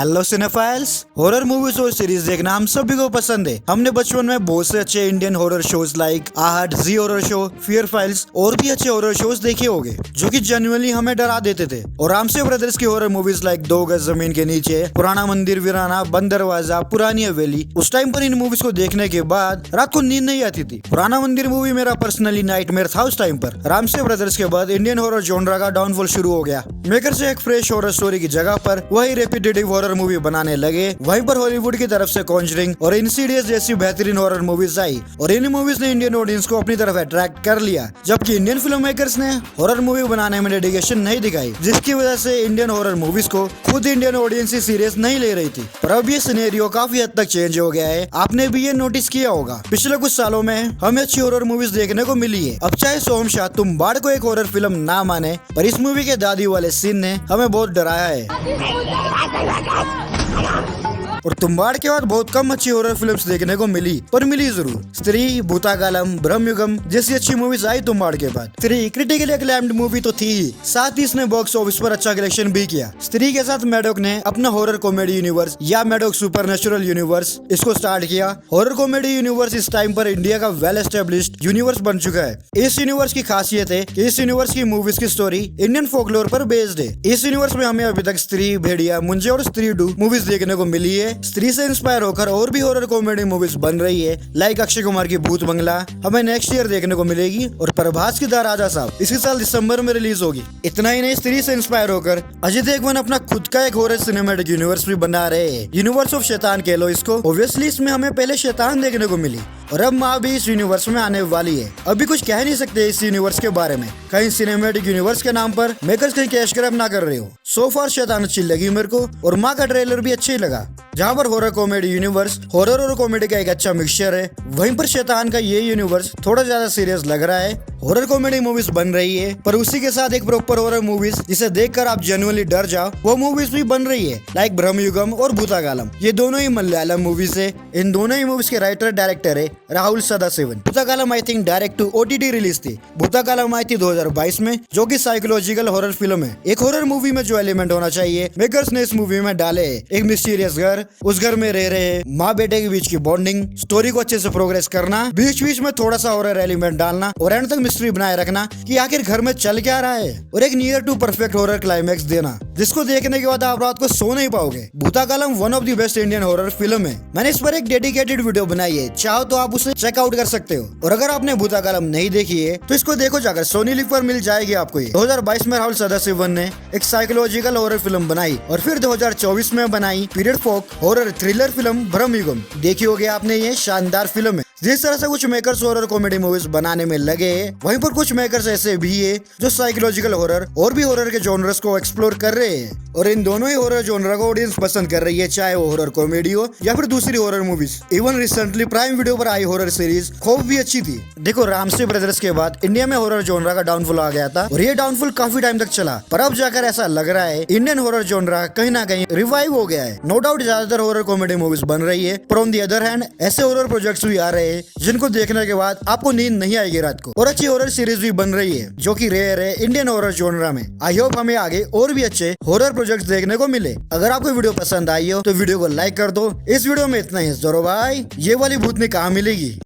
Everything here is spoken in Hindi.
हेलो सिनेफाइल्स, हॉरर मूवीज और सीरीज देखना हम सभी को पसंद है। हमने बचपन में बहुत से अच्छे इंडियन हॉरर शोज लाइक आहट, जी हॉरर शो, फियर फाइल्स और भी अच्छे हॉरर शोज देखे होंगे जो कि जेन्युइनली हमें डरा देते थे। और रामसे ब्रदर्स की हॉरर मूवीज लाइक दो गज जमीन के नीचे, पुराना मंदिर वीराना, बंद दरवाजा, पुरानी हवेली, उस टाइम पर इन मूवीज को देखने के बाद रात को नींद नहीं आती थी। पुराना मंदिर मूवी मेरा पर्सनली नाइटमेयर था उस टाइम पर। रामसे ब्रदर्स के बाद इंडियन हॉरर जॉनरा का डाउनफॉल शुरू हो गया। मेकर से एक फ्रेश हॉरर स्टोरी की जगह पर वही रेपिटेटिव हॉरर मूवी बनाने लगे। वहीं पर हॉलीवुड की तरफ से कॉन्जरिंग और इंसीडियस जैसी बेहतरीन हॉरर मूवीज आई और इन मूवीज ने इंडियन ऑडियंस को अपनी तरफ अट्रैक्ट कर लिया, जबकि इंडियन फिल्म मेकर्स ने हॉरर मूवी बनाने में डेडिकेशन नहीं दिखाई, जिसकी वजह से इंडियन हॉरर मूवीज को खुद इंडियन ऑडियंस ही सीरियस नहीं ले रही थी। पर अब ये सिनेरियो काफी हद तक चेंज हो गया है। आपने भी ये नोटिस किया होगा, पिछले कुछ सालों में हमें अच्छी हॉरर मूवीज देखने को मिली है। अब चाहे सोम शाह तुम बाढ़ को एक हॉरर फिल्म ना माने, पर इस मूवी के दादी वाले सीन ने हमें बहुत डराया है। और तुम्बाड़ के बाद बहुत कम अच्छी हॉरर फिल्म्स देखने को मिली, पर मिली जरूर। स्त्री, भूताकालम, ब्रह्मयुगम जैसी अच्छी मूवीज आई तुम्बाड़ के बाद। स्त्री क्रिटिकली एक्लेम्ड मूवी तो थी ही, साथ ही इसने बॉक्स ऑफिस पर अच्छा कलेक्शन भी किया। स्त्री के साथ मैडोक ने अपना हॉरर कॉमेडी यूनिवर्स या मैडोक सुपरनेचुरल यूनिवर्स इसको स्टार्ट किया। हॉरर कॉमेडी यूनिवर्स इस टाइम पर इंडिया का वेल एस्टेब्लिश्ड यूनिवर्स बन चुका है। इस यूनिवर्स की खासियत है कि इस यूनिवर्स की मूवीज की स्टोरी इंडियन फोकलोर पर बेस्ड है। इस यूनिवर्स में हमें अभी तक स्त्री, भेड़िया, मुंजे और स्त्री 2 मूवीज देखने को मिली है। स्त्री से इंस्पायर होकर और भी हॉरर कॉमेडी मूवीज बन रही है, लाइक अक्षय कुमार की भूत बंगला हमें नेक्स्ट ईयर देखने को मिलेगी और प्रभास की द राजा साहब इसी साल दिसंबर में रिलीज होगी। इतना ही नहीं, स्त्री से इंस्पायर होकर अजय देवगन अपना खुद का एक हॉरर सिनेमैटिक यूनिवर्स भी बना रहे हैं। यूनिवर्स ऑफ शैतान कह लो इसको। ऑब्वियसली इसमें हमें पहले शैतान देखने को मिली और अब माँ भी इस यूनिवर्स में आने वाली है। अभी कुछ कह नहीं सकते इस यूनिवर्स के बारे में, कहीं सिनेमैटिक यूनिवर्स के नाम पर मेकर्स कहीं कैश ग्रैब ना कर रहे हो। सो फार शैतान अच्छी लगी मेरे को और माँ का ट्रेलर भी अच्छा ही लगा, जहाँ पर हॉरर कॉमेडी यूनिवर्स हॉरर और कॉमेडी का एक अच्छा मिक्सचर है। वहीं पर शैतान का ये यूनिवर्स थोड़ा ज्यादा सीरियस लग रहा है। हॉरर कॉमेडी मूवीज बन रही है, पर उसी के साथ एक प्रॉपर हॉरर मूवीज जिसे देखकर आप जेन्युइनली डर जाओ, वो मूवीज भी बन रही है, लाइक ब्रह्मयुगम और भूताकालम। ये दोनों ही मलयालम मूवीज है। इन दोनों ही मूवीज के राइटर डायरेक्टर है Rahul Sadasivan. Bhoothakaalam I think direct to OTT release थी। भूताकालम आई थी 2022 में, जो कि साइकोलॉजिकल हॉरर फिल्म है। एक हॉरर मूवी में जो एलिमेंट होना चाहिए मेकर्स ने इस मूवी में डाले है। एक मिस्टीरियस घर, उस घर में रह रहे माँ बेटे के बीच की बॉन्डिंग, स्टोरी को अच्छे से प्रोग्रेस करना, बीच बीच में थोड़ा सा हॉरर एलिमेंट डालना और एंड तक मिस्ट्री बनाए रखना कि आखिर घर में चल क्या रहा है, और एक near to perfect horror climax देना जिसको देखने के बाद आप रात को सो नहीं पाओगे। Bhoothakaalam one of the best Indian horror film है। मैंने इस पर एक डेडिकेटेड वीडियो बनाई है, चाहो तो आप उसे चेकआउट कर सकते हो। और अगर आपने भूताकालम नहीं देखी है तो इसको देखो जाकर, सोनी लिव पर मिल जाएगी आपको। ये 2022 में राहुल सदाशिवन ने एक साइकोलॉजिकल हॉरर फिल्म बनाई और फिर 2024 में बनाई पीरियड फोक हॉरर थ्रिलर फिल्म ब्रह्मयुगम। देखी होगी आपने, ये शानदार फिल्म है। जिस तरह से कुछ मेकर्स हॉरर कॉमेडी मूवीज बनाने में लगे हैं, वहीं पर कुछ मेकर्स ऐसे भी है जो साइकोलॉजिकल हॉरर और भी हॉरर के जॉनर्स को एक्सप्लोर कर रहे हैं। और इन दोनों ही हॉरर जॉनर को ऑडियंस पसंद कर रही है, चाहे वो हॉरर कॉमेडी हो या फिर दूसरी horror movies. Even recently prime video पर आई हॉरर सीरीज खौफ भी अच्छी थी। देखो, रामसे ब्रदर्स के बाद इंडिया में हॉरर जॉनरा का डाउनफॉल आ गया था और ये डाउनफॉल काफी टाइम तक चला, पर अब जाकर ऐसा लग रहा है इंडियन हॉरर जॉनरा कहीं ना कहीं रिवाइव हो गया है। नो डाउट ज्यादातर हॉरर कॉमेडी मूवीज बन रही है, पर ऑन दी अदर हैंड ऐसे हॉरर प्रोजेक्ट्स भी आ रहे हैं जिनको देखने के बाद आपको नींद नहीं आएगी रात को। और अच्छी हॉरर सीरीज भी बन रही है जो कि रेयर है इंडियन हॉरर जॉनरा में। आई होप हमें आगे और भी अच्छे हॉरर प्रोजेक्ट्स देखने को मिले। अगर आपको वीडियो पसंद आई हो तो वीडियो को लाइक कर दो। इस वीडियो में इतना ही। जोरो भाई, ये वाली भूतनी कहाँ मिलेगी?